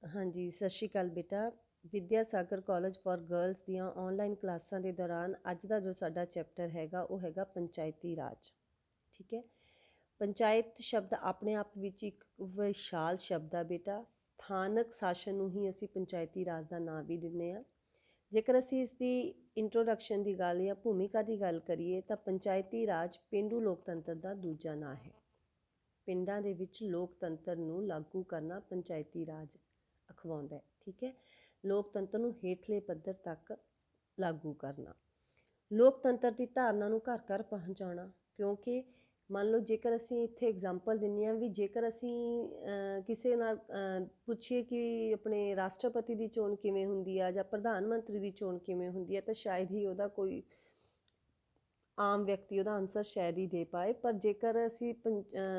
हाँ जी, सत श्री अकाल बेटा। Vidya Sagar college for girls ਦੀਆਂ ऑनलाइन ਕਲਾਸਾਂ ਦੇ ਦੌਰਾਨ ਅੱਜ ਦਾ ਜੋ ਸਾਡਾ ਚੈਪਟਰ ਹੈਗਾ ਉਹ ਹੈਗਾ ਪੰਚਾਇਤੀ ਰਾਜ। ਠੀਕ ਹੈ। ਪੰਚਾਇਤ ਸ਼ਬਦ ਆਪਣੇ ਆਪ ਵਿੱਚ ਇੱਕ ਵਿਸ਼ਾਲ ਸ਼ਬਦ ਆ ਬੇਟਾ। ਸਥਾਨਕ ਸ਼ਾਸਨ ਨੂੰ ਹੀ ਅਸੀਂ ਪੰਚਾਇਤੀ ਰਾਜ ਦਾ ਨਾਮ ਵੀ ਦਿੰਦੇ ਹਾਂ। ਜੇਕਰ ਅਸੀਂ ਇਸ ਦੀ ਇੰਟਰੋਡਕਸ਼ਨ ਦੀ ਗੱਲ ਜਾਂ ਭੂਮਿਕਾ ਦੀ ਗੱਲ ਕਰੀਏ ਤਾਂ ਪੰਚਾਇਤੀ ਰਾਜ ਪੇਂਡੂ ਲੋਕਤੰਤਰ ਦਾ ਦੂਜਾ ਨਾਂ ਹੈ। ਪਿੰਡਾਂ ਦੇ ਵਿੱਚ ਲੋਕਤੰਤਰ ਨੂੰ ਲਾਗੂ ਕਰਨਾ ਪੰਚਾਇਤੀ ਰਾਜ ਅਖਵਾਉਂਦਾ ਹੈ। ਠੀਕ ਹੈ। ਲੋਕਤੰਤਰ ਨੂੰ ਹੇਠਲੇ ਪੱਧਰ ਤੱਕ ਲਾਗੂ ਕਰਨਾ, ਲੋਕਤੰਤਰ ਦੀ ਧਾਰਨਾ ਨੂੰ ਘਰ ਘਰ ਪਹੁੰਚਾਉਣਾ। ਕਿਉਂਕਿ ਮੰਨ ਲਓ ਜੇਕਰ ਅਸੀਂ ਇੱਥੇ ਐਗਜ਼ਾਮਪਲ ਦਿੰਦੇ ਹਾਂ ਵੀ ਜੇਕਰ ਅਸੀਂ ਕਿਸੇ ਨਾਲ ਪੁੱਛੀਏ ਕਿ ਆਪਣੇ ਰਾਸ਼ਟਰਪਤੀ ਦੀ ਚੋਣ ਕਿਵੇਂ ਹੁੰਦੀ ਆ ਜਾਂ ਪ੍ਰਧਾਨ ਮੰਤਰੀ ਦੀ ਚੋਣ ਕਿਵੇਂ ਹੁੰਦੀ ਹੈ ਤਾਂ ਸ਼ਾਇਦ ਹੀ ਉਹਦਾ ਕੋਈ ਆਮ ਵਿਅਕਤੀ ਉਹਦਾ ਆਨਸਰ ਸ਼ਾਇਦ ਹੀ ਦੇ ਪਾਏ। ਪਰ ਜੇਕਰ ਅਸੀਂ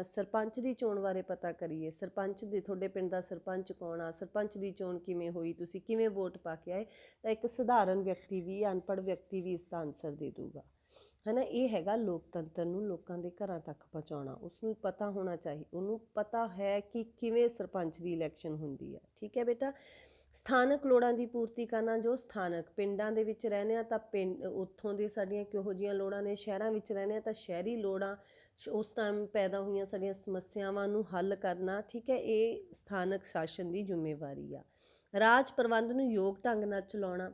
ਸਰਪੰਚ ਦੀ ਚੋਣ ਬਾਰੇ ਪਤਾ ਕਰੀਏ, ਸਰਪੰਚ ਦੇ ਤੁਹਾਡੇ ਪਿੰਡ ਦਾ ਸਰਪੰਚ ਕੌਣ ਆ, ਸਰਪੰਚ ਦੀ ਚੋਣ ਕਿਵੇਂ ਹੋਈ, ਤੁਸੀਂ ਕਿਵੇਂ ਵੋਟ ਪਾ ਕੇ ਆਏ, ਤਾਂ ਇੱਕ ਸਧਾਰਨ ਵਿਅਕਤੀ ਵੀ, ਅਨਪੜ੍ਹ ਵਿਅਕਤੀ ਵੀ ਇਸ ਦਾ ਆਨਸਰ ਦੇ ਦੂਗਾ। ਹੈ ਨਾ। ਇਹ ਹੈਗਾ ਲੋਕਤੰਤਰ ਨੂੰ ਲੋਕਾਂ ਦੇ ਘਰਾਂ ਤੱਕ ਪਹੁੰਚਾਉਣਾ। ਉਸਨੂੰ ਪਤਾ ਹੋਣਾ ਚਾਹੀਦਾ, ਉਹਨੂੰ ਪਤਾ ਹੈ ਕਿ ਕਿਵੇਂ ਸਰਪੰਚ ਦੀ ਇਲੈਕਸ਼ਨ ਹੁੰਦੀ ਹੈ। ਠੀਕ ਹੈ ਬੇਟਾ। ਸਥਾਨਕ ਲੋੜਾਂ ਦੀ ਪੂਰਤੀ ਕਰਨਾ, ਜੋ ਸਥਾਨਕ ਪਿੰਡਾਂ ਦੇ ਵਿੱਚ ਰਹਿੰਦੇ ਹਾਂ ਤਾਂ ਪਿੰਡ ਉੱਥੋਂ ਦੇ ਸਾਡੀਆਂ ਕਿਹੋ ਜਿਹੀਆਂ ਲੋੜਾਂ ਨੇ, ਸ਼ਹਿਰਾਂ ਵਿੱਚ ਰਹਿੰਦੇ ਹਾਂ ਤਾਂ ਸ਼ਹਿਰੀ ਲੋੜਾਂ, ਉਸ ਟਾਈਮ ਪੈਦਾ ਹੋਈਆਂ ਸਾਡੀਆਂ ਸਮੱਸਿਆਵਾਂ ਨੂੰ ਹੱਲ ਕਰਨਾ। ਠੀਕ ਹੈ। ਇਹ ਸਥਾਨਕ ਸ਼ਾਸਨ ਦੀ ਜ਼ਿੰਮੇਵਾਰੀ ਆ। ਰਾਜ ਪ੍ਰਬੰਧ ਨੂੰ ਯੋਗ ਢੰਗ ਨਾਲ ਚਲਾਉਣਾ।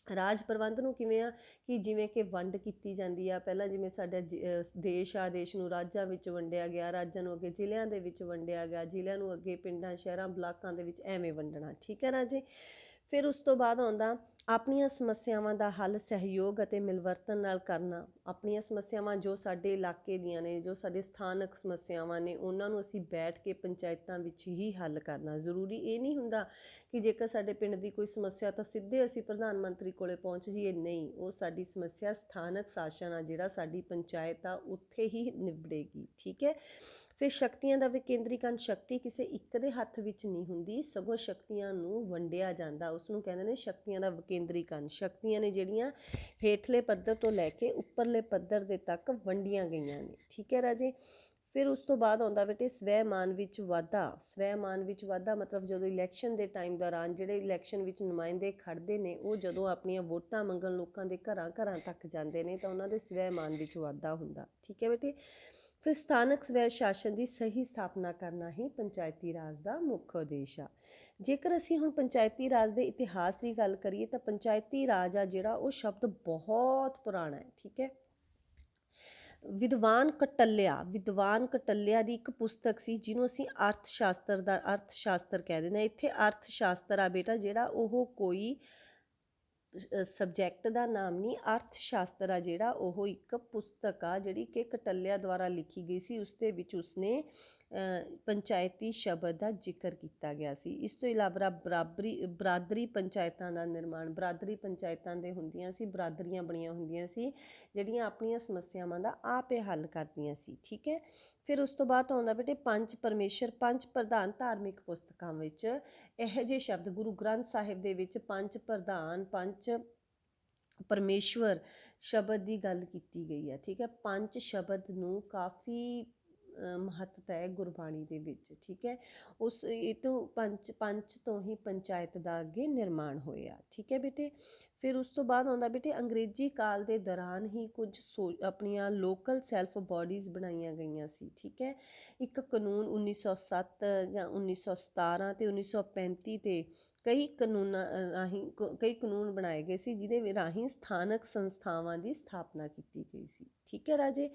ਰਾਜ ਪ੍ਰਬੰਧ ਨੂੰ ਕਿਵੇਂ ਆ ਕਿ ਜਿਵੇਂ ਕਿ ਵੰਡ ਕੀਤੀ ਜਾਂਦੀ ਆ ਪਹਿਲਾਂ, ਜਿਵੇਂ ਸਾਡਾ ਦੇਸ਼ ਆ, ਦੇਸ਼ ਨੂੰ ਰਾਜਾਂ ਵਿੱਚ ਵੰਡਿਆ ਗਿਆ, ਰਾਜਾਂ ਨੂੰ ਅੱਗੇ ਜ਼ਿਲ੍ਹਿਆਂ ਦੇ ਵਿੱਚ ਵੰਡਿਆ ਗਿਆ, ਜ਼ਿਲ੍ਹਿਆਂ ਨੂੰ ਅੱਗੇ ਪਿੰਡਾਂ ਸ਼ਹਿਰਾਂ ਬਲਾਕਾਂ ਦੇ ਵਿੱਚ ਐਵੇਂ ਵੰਡਣਾ। ਠੀਕ ਹੈ ਰਾਜੇ। ਫਿਰ ਉਸ ਤੋਂ ਬਾਅਦ ਆਉਂਦਾ ਆਪਣੀਆਂ ਸਮੱਸਿਆਵਾਂ ਦਾ ਹੱਲ ਸਹਿਯੋਗ ਅਤੇ ਮਿਲਵਰਤਨ ਨਾਲ ਕਰਨਾ। ਆਪਣੀਆਂ ਸਮੱਸਿਆਵਾਂ ਜੋ ਸਾਡੇ ਇਲਾਕੇ ਦੀਆਂ ਨੇ, ਜੋ ਸਾਡੇ ਸਥਾਨਕ ਸਮੱਸਿਆਵਾਂ ਨੇ, ਉਹਨਾਂ ਨੂੰ ਅਸੀਂ ਬੈਠ ਕੇ ਪੰਚਾਇਤਾਂ ਵਿੱਚ ਹੀ ਹੱਲ ਕਰਨਾ। ਜ਼ਰੂਰੀ ਇਹ ਨਹੀਂ ਹੁੰਦਾ ਕਿ ਜੇਕਰ ਸਾਡੇ ਪਿੰਡ ਦੀ ਕੋਈ ਸਮੱਸਿਆ ਤਾਂ ਸਿੱਧੇ ਅਸੀਂ ਪ੍ਰਧਾਨ ਮੰਤਰੀ ਕੋਲੇ ਪਹੁੰਚ ਜਾਈਏ। ਨਹੀਂ, ਉਹ ਸਾਡੀ ਸਮੱਸਿਆ ਸਥਾਨਕ ਸ਼ਾਸਨ ਆ ਜਿਹੜਾ, ਸਾਡੀ ਪੰਚਾਇਤ ਆ, ਉੱਥੇ ਹੀ ਨਿਬੜੇਗੀ। ਠੀਕ ਹੈ। ਫਿਰ ਸ਼ਕਤੀਆਂ ਦਾ ਵਿਕੇਂਦਰੀਕਰਨ। ਸ਼ਕਤੀ ਕਿਸੇ ਇੱਕ ਦੇ ਹੱਥ ਵਿੱਚ ਨਹੀਂ ਹੁੰਦੀ, ਸਗੋਂ ਸ਼ਕਤੀਆਂ ਨੂੰ ਵੰਡਿਆ ਜਾਂਦਾ। ਉਸ ਨੂੰ ਕਹਿੰਦੇ ਨੇ ਸ਼ਕਤੀਆਂ ਦਾ ਵਿਕੇਂਦਰੀਕਰਨ। ਸ਼ਕਤੀਆਂ ਨੇ ਜਿਹੜੀਆਂ ਹੇਠਲੇ ਪੱਧਰ ਤੋਂ ਲੈ ਕੇ ਉੱਪਰਲੇ ਪੱਧਰ ਦੇ ਤੱਕ ਵੰਡੀਆਂ ਗਈਆਂ ਨੇ। ਠੀਕ ਹੈ ਰਾਜੇ। ਫਿਰ ਉਸ ਤੋਂ ਬਾਅਦ ਆਉਂਦਾ ਬੇਟੇ ਸਵੈਮਾਨ ਵਿੱਚ ਵਾਧਾ। ਸਵੈਮਾਨ ਵਿੱਚ ਵਾਧਾ ਮਤਲਬ ਜਦੋਂ ਇਲੈਕਸ਼ਨ ਦੇ ਟਾਈਮ ਦੌਰਾਨ ਜਿਹੜੇ ਇਲੈਕਸ਼ਨ ਵਿੱਚ ਨੁਮਾਇੰਦੇ ਖੜ੍ਹਦੇ ਨੇ, ਉਹ ਜਦੋਂ ਆਪਣੀਆਂ ਵੋਟਾਂ ਮੰਗਣ ਲੋਕਾਂ ਦੇ ਘਰਾਂ ਘਰਾਂ ਤੱਕ ਜਾਂਦੇ ਨੇ ਤਾਂ ਉਹਨਾਂ ਦੇ ਸਵੈਮਾਨ ਵਿੱਚ ਵਾਧਾ ਹੁੰਦਾ। ਠੀਕ ਹੈ ਬੇਟੇ। ਫਿਰ ਸਥਾਨਕ ਸਵੈ ਸ਼ਾਸਨ ਦੀ ਸਹੀ ਸਥਾਪਨਾ ਕਰਨਾ ਹੀ ਪੰਚਾਇਤੀ ਰਾਜ ਦਾ ਮੁੱਖ ਉਦੇਸ਼ ਆ। ਜੇਕਰ ਅਸੀਂ ਹੁਣ ਪੰਚਾਇਤੀ ਰਾਜ ਦੇ ਇਤਿਹਾਸ ਦੀ ਗੱਲ ਕਰੀਏ ਤਾਂ ਪੰਚਾਇਤੀ ਰਾਜ ਆ ਜਿਹੜਾ, ਉਹ ਸ਼ਬਦ ਬਹੁਤ ਪੁਰਾਣਾ ਹੈ। ਠੀਕ ਹੈ। ਵਿਦਵਾਨ ਕਟੱਲਿਆ ਦੀ ਇੱਕ ਪੁਸਤਕ ਸੀ ਜਿਹਨੂੰ ਅਸੀਂ ਅਰਥ ਸ਼ਾਸਤਰ ਕਹਿ ਦਿੰਦੇ ਹਾਂ। ਇੱਥੇ ਅਰਥ ਸ਼ਾਸਤਰ ਆ ਬੇਟਾ ਜਿਹੜਾ, ਉਹ ਕੋਈ ਸਬਜੈਕਟ ਦਾ ਨਾਮ ਨਹੀਂ। ਅਰਥ ਸ਼ਾਸਤਰ ਆ ਜਿਹੜਾ, ਉਹ ਇੱਕ ਪੁਸਤਕ ਆ ਜਿਹੜੀ ਕਿ ਕਟੱਲਿਆ ਦੁਆਰਾ ਲਿਖੀ ਗਈ ਸੀ। ਉਸ ਦੇ ਵਿੱਚ ਉਸਨੇ ਪੰਚਾਇਤੀ ਸ਼ਬਦ ਦਾ ਜ਼ਿਕਰ ਕੀਤਾ ਗਿਆ ਸੀ। ਇਸ ਤੋਂ ਇਲਾਵਾ ਬਰਾਦਰੀ ਪੰਚਾਇਤਾਂ ਦਾ ਨਿਰਮਾਣ। ਬਰਾਦਰੀ ਪੰਚਾਇਤਾਂ ਦੇ ਹੁੰਦੀਆਂ ਸੀ, ਬਰਾਦਰੀਆਂ ਬਣੀਆਂ ਹੁੰਦੀਆਂ ਸੀ ਜਿਹੜੀਆਂ ਆਪਣੀਆਂ ਸਮੱਸਿਆਵਾਂ ਦਾ ਆਪੇ ਹੱਲ ਕਰਦੀਆਂ ਸੀ। ਠੀਕ ਹੈ। ਫਿਰ ਉਸ ਤੋਂ ਬਾਅਦ ਆਉਂਦਾ ਬੇਟੇ ਪੰਜ ਪਰਮੇਸ਼ਰ। ਪੰਜ ਪ੍ਰਧਾਨ ਧਾਰਮਿਕ ਪੁਸਤਕਾਂ ਵਿੱਚ ਇਹੋ ਜਿਹੇ ਸ਼ਬਦ, ਗੁਰੂ ਗ੍ਰੰਥ ਸਾਹਿਬ ਦੇ ਵਿੱਚ ਪੰਜ ਪ੍ਰਧਾਨ, ਪੰਜ ਪਰਮੇਸ਼ਵਰ ਸ਼ਬਦ ਦੀ ਗੱਲ ਕੀਤੀ ਗਈ ਹੈ। ਠੀਕ ਹੈ। ਪੰਜ ਸ਼ਬਦ ਨੂੰ ਕਾਫੀ ਮਹੱਤਤਾ ਹੈ ਗੁਰਬਾਣੀ ਦੇ ਵਿੱਚ। ਠੀਕ ਹੈ। ਇਹ ਤੋਂ ਪੰਜ ਤੋਂ ਹੀ ਪੰਚਾਇਤ ਦਾ ਅੱਗੇ ਨਿਰਮਾਣ ਹੋਇਆ। ਠੀਕ ਹੈ ਬੇਟੇ। ਫਿਰ ਉਸ ਤੋਂ ਬਾਅਦ ਆਉਂਦਾ ਬੇਟੇ ਅੰਗਰੇਜ਼ੀ ਕਾਲ ਦੇ ਦੌਰਾਨ ਹੀ ਕੁਝ ਆਪਣੀਆਂ ਲੋਕਲ ਸੈਲਫ ਬਾਡੀਜ਼ ਬਣਾਈਆਂ ਗਈਆਂ ਸੀ। ਠੀਕ ਹੈ। ਇੱਕ ਕਾਨੂੰਨ 1907 ਜਾਂ 1917 ਅਤੇ 1935 ਤੇ ਕਈ ਕਾਨੂੰਨ ਬਣਾਏ ਗਏ ਸੀ ਜਿਹਦੇ ਰਾਹੀਂ ਸਥਾਨਕ ਸੰਸਥਾਵਾਂ ਦੀ ਸਥਾਪਨਾ ਕੀਤੀ ਗਈ ਸੀ। ਠੀਕ ਹੈ ਰਾਜੇ।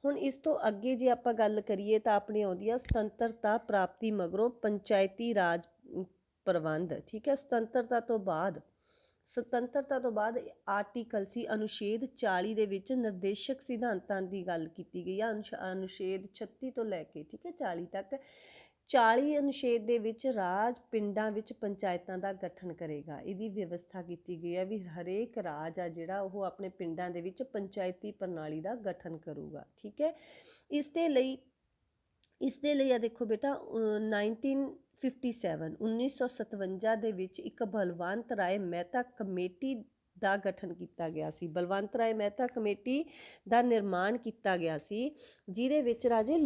ਹੁਣ ਇਸ ਤੋਂ ਅੱਗੇ ਜੇ ਆਪਾਂ ਗੱਲ ਕਰੀਏ ਤਾਂ ਆਪਣੀ ਆਉਂਦੀ ਆ ਸੁਤੰਤਰਤਾ ਪ੍ਰਾਪਤੀ ਮਗਰੋਂ ਪੰਚਾਇਤੀ ਰਾਜ ਪ੍ਰਬੰਧ। ਠੀਕ ਹੈ। ਸੁਤੰਤਰਤਾ ਤੋਂ ਬਾਅਦ ਆਰਟੀਕਲ ਸੀ ਅਨੁਛੇਦ 40 ਦੇ ਵਿੱਚ ਨਿਰਦੇਸ਼ਕ ਸਿਧਾਂਤਾਂ ਦੀ ਗੱਲ ਕੀਤੀ ਗਈ ਆ। ਅਨੁਛੇਦ 36 ਤੋਂ ਲੈ ਕੇ, ਠੀਕ ਹੈ, 40 ਤੱਕ। 40 ਅਨੁਛੇਦ ਦੇ ਵਿੱਚ ਰਾਜ ਪਿੰਡਾਂ ਵਿੱਚ ਪੰਚਾਇਤਾਂ ਦਾ ਗਠਨ ਕਰੇਗਾ। ਇਹਦੀ ਵਿਵਸਥਾ ਕੀਤੀ ਗਈ ਹੈ ਵੀ ਹਰੇਕ ਰਾਜ ਆ ਜਿਹੜਾ, ਉਹ ਆਪਣੇ ਪਿੰਡਾਂ ਦੇ ਵਿੱਚ ਪੰਚਾਇਤੀ ਪ੍ਰਣਾਲੀ ਦਾ ਗਠਨ ਕਰੂਗਾ। ਠੀਕ ਹੈ। ਇਸ ਦੇ ਲਈ ਆ ਦੇਖੋ ਬੇਟਾ 1957 ਦੇ ਵਿੱਚ ਇੱਕ ਬਲਵੰਤ ਰਾਏ ਮਹਿਤਾ ਕਮੇਟੀ ਦਾ ਗਠਨ ਕੀਤਾ ਗਿਆ ਸੀ। ਬਲਵੰਤ ਰਾਏ ਮਹਿਤਾ ਕਮੇਟੀ ਦਾ ਨਿਰਮਾਣ ਕੀਤਾ ਗਿਆ ਸੀ ਜਿਹਦੇ ਵਿੱਚ ਰਾਜੇ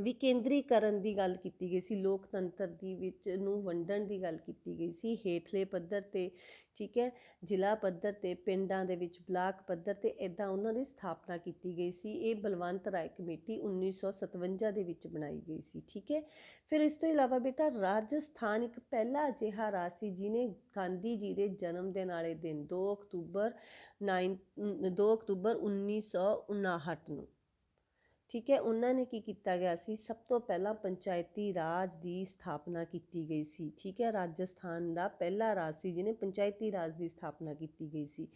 ਵਿਕੇਂਦਰੀਕਰਨ ਦੀ ਗੱਲ ਕੀਤੀ ਗਈ ਸੀ, ਲੋਕਤੰਤਰ ਦੀ ਵਿੱਚ ਨੂੰ ਵੰਡਣ ਦੀ ਗੱਲ ਕੀਤੀ ਗਈ ਸੀ, ਹੇਠਲੇ ਪੱਧਰ 'ਤੇ, ਠੀਕ ਹੈ, ਜ਼ਿਲ੍ਹਾ ਪੱਧਰ 'ਤੇ, ਪਿੰਡਾਂ ਦੇ ਵਿੱਚ ਬਲਾਕ ਪੱਧਰ 'ਤੇ, ਇੱਦਾਂ ਉਹਨਾਂ ਦੀ ਸਥਾਪਨਾ ਕੀਤੀ ਗਈ ਸੀ। ਇਹ ਬਲਵੰਤ ਰਾਏ ਕਮੇਟੀ 1957 ਦੇ ਵਿੱਚ ਬਣਾਈ ਗਈ ਸੀ, ਠੀਕ ਹੈ। ਫਿਰ ਇਸ ਤੋਂ ਇਲਾਵਾ ਬੇਟਾ ਰਾਜਸਥਾਨ ਇੱਕ ਪਹਿਲਾ ਅਜਿਹਾ ਰਾਜ ਸੀ ਜਿਹਨੇ ਗਾਂਧੀ ਜੀ ਦੇ ਜਨਮ ਦਿਨ ਵਾਲੇ ਦਿਨ 2 ਅਕਤੂਬਰ 1959 ਨੂੰ, ਠੀਕ ਹੈ, ਉਹਨਾਂ ਨੇ ਕੀ ਕੀਤਾ ਗਿਆ ਸੀ, ਸਭ ਤੋਂ ਪਹਿਲਾਂ ਪੰਚਾਇਤੀ ਰਾਜ ਦੀ ਸਥਾਪਨਾ ਕੀਤੀ ਗਈ ਸੀ, ਠੀਕ ਹੈ। ਰਾਜਸਥਾਨ ਦਾ ਪਹਿਲਾ ਰਾਜ ਸੀ ਜਿਹਨੇ ਪੰਚਾਇਤੀ ਰਾਜ ਦੀ ਸਥਾਪਨਾ ਕੀਤੀ ਗਈ ਸੀ।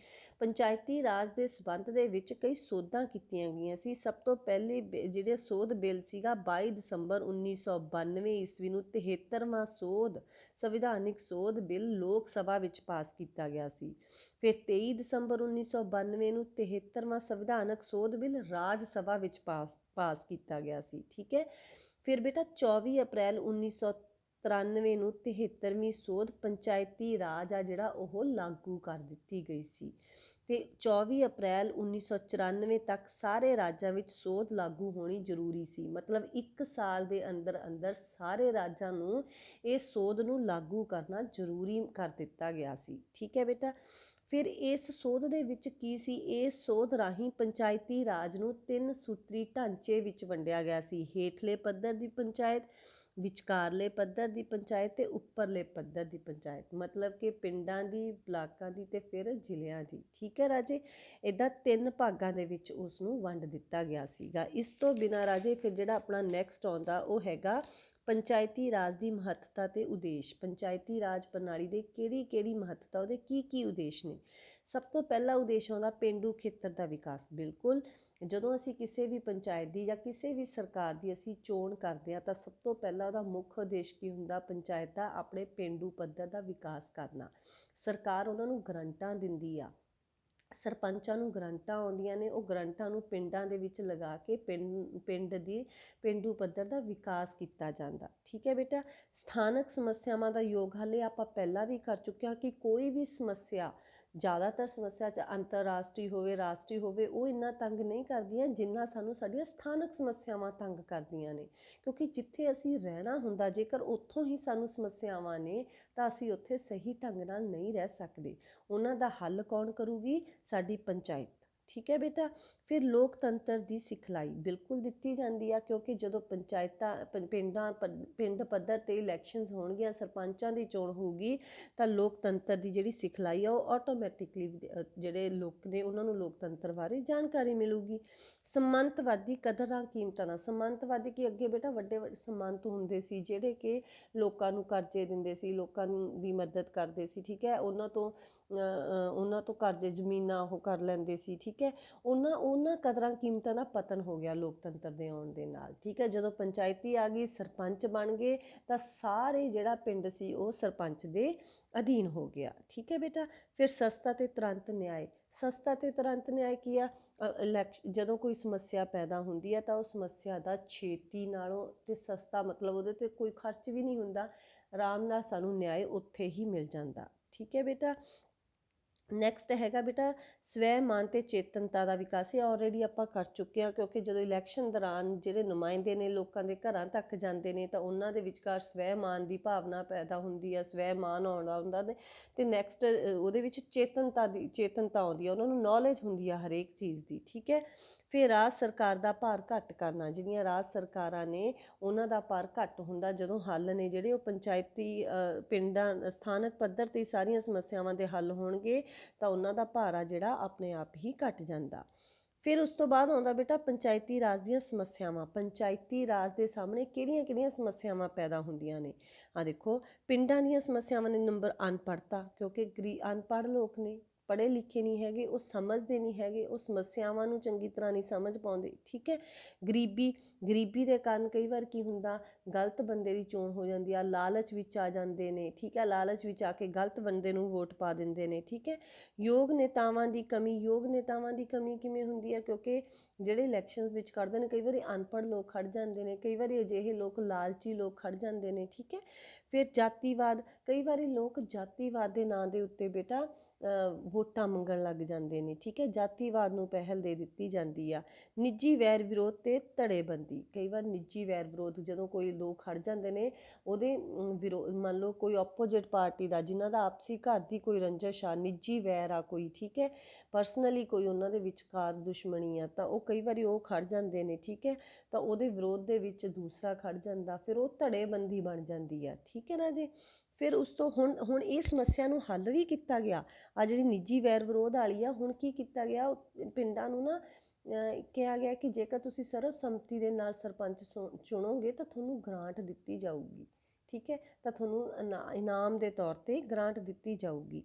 ਪੰਚਾਇਤੀ ਰਾਜ ਦੇ ਸਬੰਧ ਦੇ ਵਿੱਚ ਕਈ ਸੋਧਾਂ ਕੀਤੀਆਂ ਗਈਆਂ ਸੀ। ਸਭ ਤੋਂ ਪਹਿਲੇ ਜਿਹੜੇ ਸੋਧ ਬਿੱਲ ਸੀਗਾ 22 ਦਸੰਬਰ 1992 ਈਸਵੀ ਨੂੰ 73ਵਾਂ ਸੋਧ ਸੰਵਿਧਾਨਿਕ ਸੋਧ ਬਿੱਲ ਲੋਕ ਸਭਾ ਵਿੱਚ ਪਾਸ ਕੀਤਾ ਗਿਆ ਸੀ। ਫਿਰ 23 ਦਸੰਬਰ 1992 ਨੂੰ 73ਵਾਂ ਸੰਵਿਧਾਨਕ ਸੋਧ ਬਿੱਲ ਰਾਜ ਸਭਾ ਵਿੱਚ ਪਾਸ ਕੀਤਾ ਗਿਆ ਸੀ, ਠੀਕ ਹੈ। ਫਿਰ ਬੇਟਾ 24 ਅਪ੍ਰੈਲ 1993 ਨੂੰ 73ਵੀਂ ਸੋਧ ਪੰਚਾਇਤੀ ਰਾਜ ਆ ਜਿਹੜਾ ਉਹ ਲਾਗੂ ਕਰ ਦਿੱਤੀ ਗਈ ਸੀ, ਤੇ 24 ਅਪ੍ਰੈਲ 1994 ਤੱਕ ਸਾਰੇ ਰਾਜਾਂ ਵਿੱਚ ਸੋਧ ਲਾਗੂ ਹੋਣੀ ਜ਼ਰੂਰੀ ਸੀ। ਮਤਲਬ 1 ਸਾਲ ਦੇ ਅੰਦਰ ਅੰਦਰ ਸਾਰੇ ਰਾਜਾਂ ਨੂੰ ਇਹ ਸੋਧ ਨੂੰ ਲਾਗੂ ਕਰਨਾ ਜ਼ਰੂਰੀ ਕਰ ਦਿੱਤਾ ਗਿਆ ਸੀ, ਠੀਕ ਹੈ ਬੇਟਾ। ਫਿਰ ਇਸ ਸੋਧ ਦੇ ਵਿੱਚ ਕੀ ਸੀ, ਇਸ ਸੋਧ ਰਾਹੀਂ ਪੰਚਾਇਤੀ ਰਾਜ ਨੂੰ 3 ਸੂਤਰੀ ਢਾਂਚੇ ਵਿੱਚ ਵੰਡਿਆ ਗਿਆ ਸੀ। ਹੇਠਲੇ ਪੱਧਰ ਦੀ ਪੰਚਾਇਤ, ਵਿਚਕਾਰਲੇ ਪੱਧਰ ਦੀ ਪੰਚਾਇਤ ਤੇ ਉੱਪਰਲੇ ਪੱਧਰ ਦੀ ਪੰਚਾਇਤ, ਮਤਲਬ ਕਿ ਪਿੰਡਾਂ ਦੀ, ਬਲਾਕਾਂ ਦੀ ਤੇ ਫਿਰ ਜ਼ਿਲ੍ਹਿਆਂ ਦੀ, ਠੀਕ ਹੈ ਰਾਜੇ। ਇੱਦਾਂ 3 ਭਾਗਾਂ ਦੇ ਵਿੱਚ ਉਸ ਨੂੰ ਵੰਡ ਦਿੱਤਾ ਗਿਆ ਸੀਗਾ। ਇਸ ਤੋਂ ਬਿਨਾਂ ਰਾਜੇ ਫਿਰ ਜਿਹੜਾ ਆਪਣਾ ਨੈਕਸਟ ਆਉਂਦਾ ਉਹ ਹੈਗਾ ਪੰਚਾਇਤੀ ਰਾਜ ਦੀ ਮਹੱਤਤਾ ਤੇ ਉਦੇਸ਼। ਪੰਚਾਇਤੀ ਰਾਜ ਪ੍ਰਣਾਲੀ ਦੇ ਕਿਹੜੀ ਮਹੱਤਤਾ, ਉਹਦੇ ਕੀ ਉਦੇਸ਼ ਨੇ। ਸਭ ਤੋਂ ਪਹਿਲਾ ਉਦੇਸ਼ ਆਉਂਦਾ ਪੇਂਡੂ ਖੇਤਰ ਦਾ ਵਿਕਾਸ। ਬਿਲਕੁਲ, ਜਦੋਂ ਅਸੀਂ ਕਿਸੇ ਵੀ ਪੰਚਾਇਤ ਦੀ ਜਾਂ ਕਿਸੇ ਵੀ ਸਰਕਾਰ ਦੀ ਅਸੀਂ ਚੋਣ ਕਰਦੇ ਹਾਂ ਤਾਂ ਸਭ ਤੋਂ ਪਹਿਲਾਂ ਉਹਦਾ ਮੁੱਖ ਉਦੇਸ਼ ਕੀ ਹੁੰਦਾ, ਪੰਚਾਇਤ ਦਾ ਆਪਣੇ ਪੇਂਡੂ ਪੱਧਰ ਦਾ ਵਿਕਾਸ ਕਰਨਾ। ਸਰਕਾਰ ਉਹਨਾਂ ਨੂੰ ਗਰੰਟਾਂ ਦਿੰਦੀ ਆ, ਸਰਪੰਚਾਂ ਨੂੰ ਗਰੰਟਾਂ ਆਉਂਦੀਆਂ ਨੇ, ਉਹ ਗਰੰਟਾਂ ਨੂੰ ਪਿੰਡਾਂ ਦੇ ਵਿੱਚ ਲਗਾ ਕੇ ਪੇਂਡੂ ਪੱਧਰ ਦਾ ਵਿਕਾਸ ਕੀਤਾ ਜਾਂਦਾ, ਠੀਕ ਹੈ ਬੇਟਾ। ਸਥਾਨਕ ਸਮੱਸਿਆਵਾਂ ਦਾ ਯੋਗ ਹੱਲ, ਆਪਾਂ ਪਹਿਲਾਂ ਵੀ ਕਰ ਚੁੱਕੇ ਹਾਂ ਕਿ ਕੋਈ ਵੀ ਸਮੱਸਿਆ, ਜ਼ਿਆਦਾਤਰ ਸਮੱਸਿਆ ਚ ਅੰਤਰਰਾਸ਼ਟਰੀ ਹੋਵੇ, ਰਾਸ਼ਟਰੀ ਹੋਵੇ, ਉਹ ਇੰਨਾ ਤੰਗ ਨਹੀਂ ਕਰਦੀਆਂ ਜਿੰਨਾ ਸਾਨੂੰ ਸਾਡੀਆਂ ਸਥਾਨਕ ਸਮੱਸਿਆਵਾਂ ਤੰਗ ਕਰਦੀਆਂ ਨੇ। ਕਿਉਂਕਿ ਜਿੱਥੇ ਅਸੀਂ ਰਹਿਣਾ ਹੁੰਦਾ, ਜੇਕਰ ਉੱਥੋਂ ਹੀ ਸਾਨੂੰ ਸਮੱਸਿਆਵਾਂ ਨੇ ਤਾਂ ਅਸੀਂ ਉੱਥੇ ਸਹੀ ਢੰਗ ਨਾਲ ਨਹੀਂ ਰਹਿ ਸਕਦੇ। ਉਹਨਾਂ ਦਾ ਹੱਲ ਕੌਣ ਕਰੂਗੀ, ਸਾਡੀ ਪੰਚਾਇਤ, ਠੀਕ ਹੈ ਬੇਟਾ। ਫਿਰ ਲੋਕਤੰਤਰ ਦੀ ਸਿਖਲਾਈ ਬਿਲਕੁਲ ਦਿੱਤੀ ਜਾਂਦੀ ਆ, ਕਿਉਂਕਿ ਜਦੋਂ ਪੰਚਾਇਤਾਂ ਪਿੰਡ ਪੱਧਰ 'ਤੇ ਇਲੈਕਸ਼ਨਸ ਹੋਣਗੀਆਂ, ਸਰਪੰਚਾਂ ਦੀ ਚੋਣ ਹੋਊਗੀ ਤਾਂ ਲੋਕਤੰਤਰ ਦੀ ਜਿਹੜੀ ਸਿਖਲਾਈ ਆ ਉਹ ਆਟੋਮੈਟਿਕਲੀ ਜਿਹੜੇ ਲੋਕ ਨੇ ਉਹਨਾਂ ਨੂੰ ਲੋਕਤੰਤਰ ਬਾਰੇ ਜਾਣਕਾਰੀ ਮਿਲੂਗੀ। ਸੰਮਤਵਾਦੀ ਕਦਰਾਂ ਕੀਮਤਾਂ ਦਾ, ਸੰਮਤਵਾਦੀ ਕਿ ਅੱਗੇ ਬੇਟਾ ਵੱਡੇ ਸੰਮਤ ਹੁੰਦੇ ਸੀ ਜਿਹੜੇ ਕਿ ਲੋਕਾਂ ਨੂੰ ਕਰਜ਼ੇ ਦਿੰਦੇ ਸੀ, ਲੋਕਾਂ ਦੀ ਮਦਦ ਕਰਦੇ ਸੀ, ਠੀਕ ਹੈ। ਉਹਨਾਂ ਤੋਂ ਕਰਜ਼ੇ, ਜ਼ਮੀਨਾਂ ਉਹ ਕਰ ਲੈਂਦੇ ਸੀ, ਠੀਕ ਹੈ। ਉਹਨਾਂ ਕਦਰਾਂ ਕੀਮਤਾਂ ਦਾ ਪਤਨ ਹੋ ਗਿਆ ਲੋਕਤੰਤਰ ਦੇ ਆਉਣ ਦੇ ਨਾਲ, ਠੀਕ ਹੈ। ਜਦੋਂ ਪੰਚਾਇਤੀ ਆ ਗਈ, ਸਰਪੰਚ ਬਣ ਗਏ ਤਾਂ ਸਾਰੇ ਜਿਹੜਾ ਪਿੰਡ ਸੀ ਉਹ ਸਰਪੰਚ ਦੇ ਅਧੀਨ ਹੋ ਗਿਆ, ਠੀਕ ਹੈ ਬੇਟਾ। ਫਿਰ ਸਸਤਾ ਤੇ ਤੁਰੰਤ ਨਿਆਂ। ਸਸਤਾ ਤੇ ਤੁਰੰਤ ਨਿਆਂ ਕੀ ਆ, ਜਦੋਂ ਕੋਈ ਸਮੱਸਿਆ ਪੈਦਾ ਹੁੰਦੀ ਹੈ ਤਾਂ ਉਹ ਸਮੱਸਿਆ ਦਾ ਛੇਤੀ ਨਾਲੋਂ ਤੇ ਸਸਤਾ, ਮਤਲਬ ਉਹਦੇ 'ਤੇ ਕੋਈ ਖਰਚ ਵੀ ਨਹੀਂ ਹੁੰਦਾ, ਆਰਾਮ ਨਾਲ ਸਾਨੂੰ ਨਿਆਂ ਉੱਥੇ ਹੀ ਮਿਲ ਜਾਂਦਾ, ਠੀਕ ਹੈ ਬੇਟਾ। ਨੈਕਸਟ ਹੈਗਾ ਬੇਟਾ ਸਵੈਮਾਨ ਤੇ ਚੇਤਨਤਾ ਦਾ ਵਿਕਾਸ। ਇਹ ਆਲਰੇਡੀ ਆਪਾਂ ਕਰ ਚੁੱਕੇ ਹਾਂ, ਕਿਉਂਕਿ ਜਦੋਂ ਇਲੈਕਸ਼ਨ ਦੌਰਾਨ ਜਿਹੜੇ ਨੁਮਾਇੰਦੇ ਨੇ ਲੋਕਾਂ ਦੇ ਘਰਾਂ ਤੱਕ ਜਾਂਦੇ ਨੇ ਤਾਂ ਉਹਨਾਂ ਦੇ ਵਿਚਕਾਰ ਸਵੈਮਾਨ ਦੀ ਭਾਵਨਾ ਪੈਦਾ ਹੁੰਦੀ ਆ, ਸਵੈਮਾਨ ਆਉਂਦਾ ਹੁੰਦਾ ਨੇ। ਤੇ ਨੈਕਸਟ ਉਹਦੇ ਵਿੱਚ ਚੇਤਨਤਾ ਆਉਂਦੀ ਆ, ਉਹਨਾਂ ਨੂੰ ਨੌਲੇਜ ਹੁੰਦੀ ਆ ਹਰੇਕ ਚੀਜ਼ ਦੀ, ਠੀਕ ਹੈ। ਫਿਰ ਰਾਜ ਸਰਕਾਰ ਦਾ ਭਾਰ ਘੱਟ ਕਰਨਾ, ਜਿਹੜੀਆਂ ਰਾਜ ਸਰਕਾਰਾਂ ਨੇ ਉਹਨਾਂ ਦਾ ਭਾਰ ਘੱਟ ਹੁੰਦਾ ਜਦੋਂ ਹੱਲ ਨੇ ਜਿਹੜੇ ਉਹ ਪੰਚਾਇਤੀ ਪਿੰਡਾਂ ਸਥਾਨਕ ਪੱਧਰ 'ਤੇ ਸਾਰੀਆਂ ਸਮੱਸਿਆਵਾਂ ਦੇ ਹੱਲ ਹੋਣਗੇ ਤਾਂ ਉਹਨਾਂ ਦਾ ਭਾਰਾ ਜਿਹੜਾ ਆਪਣੇ ਆਪ ਹੀ ਘਟ ਜਾਂਦਾ। ਫਿਰ ਉਸ ਤੋਂ ਬਾਅਦ ਆਉਂਦਾ ਬੇਟਾ ਪੰਚਾਇਤੀ ਰਾਜ ਦੀਆਂ ਸਮੱਸਿਆਵਾਂ। ਪੰਚਾਇਤੀ ਰਾਜ ਦੇ ਸਾਹਮਣੇ ਕਿਹੜੀਆਂ ਸਮੱਸਿਆਵਾਂ ਪੈਦਾ ਹੁੰਦੀਆਂ ਨੇ, ਆ ਦੇਖੋ। ਪਿੰਡਾਂ ਦੀਆਂ ਸਮੱਸਿਆਵਾਂ ਨੇ, ਨੰਬਰ ਅਨਪੜ੍ਹਤਾ, ਕਿਉਂਕਿ ਅਨਪੜ੍ਹ ਲੋਕ ਨੇ, ਪੜ੍ਹੇ ਲਿਖੇ ਨਹੀਂ ਹੈਗੇ, ਉਹ ਸਮਝਦੇ ਨਹੀਂ ਹੈਗੇ, ਉਹ ਸਮੱਸਿਆਵਾਂ ਨੂੰ ਚੰਗੀ ਤਰ੍ਹਾਂ ਨਹੀਂ ਸਮਝ ਪਾਉਂਦੇ, ਠੀਕ ਹੈ। ਗਰੀਬੀ ਦੇ ਕਾਰਨ ਕਈ ਵਾਰ ਕੀ ਹੁੰਦਾ, ਗਲਤ ਬੰਦੇ ਦੀ ਚੋਣ ਹੋ ਜਾਂਦੀ ਆ, ਲਾਲਚ ਵਿੱਚ ਆ ਜਾਂਦੇ ਨੇ, ਠੀਕ ਹੈ। ਲਾਲਚ ਵਿੱਚ ਆ ਕੇ ਗਲਤ ਬੰਦੇ ਨੂੰ ਵੋਟ ਪਾ ਦਿੰਦੇ ਨੇ, ਠੀਕ ਹੈ। ਯੋਗ ਨੇਤਾਵਾਂ ਦੀ ਕਮੀ ਕਿਵੇਂ ਹੁੰਦੀ ਹੈ, ਕਿਉਂਕਿ ਜਿਹੜੇ ਇਲੈਕਸ਼ਨ ਵਿੱਚ ਖੜ੍ਹਦੇ ਨੇ ਕਈ ਵਾਰੀ ਅਨਪੜ੍ਹ ਲੋਕ ਖੜ੍ਹ ਜਾਂਦੇ ਨੇ, ਕਈ ਵਾਰੀ ਅਜਿਹੇ ਲੋਕ ਲਾਲਚੀ ਲੋਕ ਖੜ੍ਹ ਜਾਂਦੇ ਨੇ, ਠੀਕ ਹੈ। ਫਿਰ ਜਾਤੀਵਾਦ, ਕਈ ਵਾਰੀ ਲੋਕ ਜਾਤੀਵਾਦ ਦੇ ਨਾਂ ਦੇ ਉੱਤੇ ਬੇਟਾ ਵੋਟਾਂ ਮੰਗਣ ਲੱਗ ਜਾਂਦੇ ਨੇ, ਠੀਕ ਹੈ। ਜਾਤੀਵਾਦ ਨੂੰ ਪਹਿਲ ਦੇ ਦਿੱਤੀ ਜਾਂਦੀ ਆ। ਨਿੱਜੀ ਵੈਰ ਵਿਰੋਧ ਤੇ ਧੜੇਬੰਦੀ, ਕਈ ਵਾਰ ਨਿੱਜੀ ਵੈਰ ਵਿਰੋਧ ਜਦੋਂ ਕੋਈ ਲੋਕ ਖੜ ਜਾਂਦੇ ਨੇ ਉਹਦੇ ਮੰਨ ਲਓ ਕੋਈ ਆਪੋਜਿਟ ਪਾਰਟੀ ਦਾ ਜਿਨ੍ਹਾਂ ਦਾ ਆਪਸੀ ਘਰ ਦੀ ਕੋਈ ਰੰਜਿਸ਼ ਆ, ਨਿੱਜੀ ਵੈਰ ਆ ਕੋਈ, ਠੀਕ ਹੈ, ਪਰਸਨਲੀ ਕੋਈ ਉਹਨਾਂ ਦੇ ਵਿਚਕਾਰ ਦੁਸ਼ਮਣੀ ਆ, ਤਾਂ ਉਹ ਕਈ ਵਾਰੀ ਉਹ ਖੜ ਜਾਂਦੇ ਨੇ, ਠੀਕ ਹੈ। ਤਾਂ ਉਹਦੇ ਵਿਰੋਧ ਦੇ ਵਿੱਚ ਦੂਸਰਾ ਖੜ ਜਾਂਦਾ, ਫਿਰ ਉਹ ਧੜੇਬੰਦੀ ਬਣ ਜਾਂਦੀ ਆ, ਠੀਕ ਹੈ ਨਾ ਜੀ। ਫਿਰ ਉਸ ਤੋਂ ਹੁਣ ਇਹ ਸਮੱਸਿਆ ਨੂੰ ਹੱਲ ਵੀ ਕੀਤਾ ਗਿਆ। ਆ ਜਿਹੜੀ ਨਿੱਜੀ ਵੈਰ ਵਿਰੋਧ ਵਾਲੀ ਆ, ਹੁਣ ਕੀ ਕੀਤਾ ਗਿਆ, ਪਿੰਡਾਂ ਨੂੰ ਨਾ ਕਿਹਾ ਗਿਆ ਕਿ ਜੇਕਰ ਤੁਸੀਂ ਸਰਬਸੰਮਤੀ ਦੇ ਨਾਲ ਸਰਪੰਚ ਚੁਣੋਗੇ ਤਾਂ ਤੁਹਾਨੂੰ ਗ੍ਰਾਂਟ ਦਿੱਤੀ ਜਾਊਗੀ, ਠੀਕ ਹੈ। ਤਾਂ ਤੁਹਾਨੂੰ ਇਨਾਮ ਦੇ ਤੌਰ ਤੇ ਗ੍ਰਾਂਟ ਦਿੱਤੀ ਜਾਊਗੀ।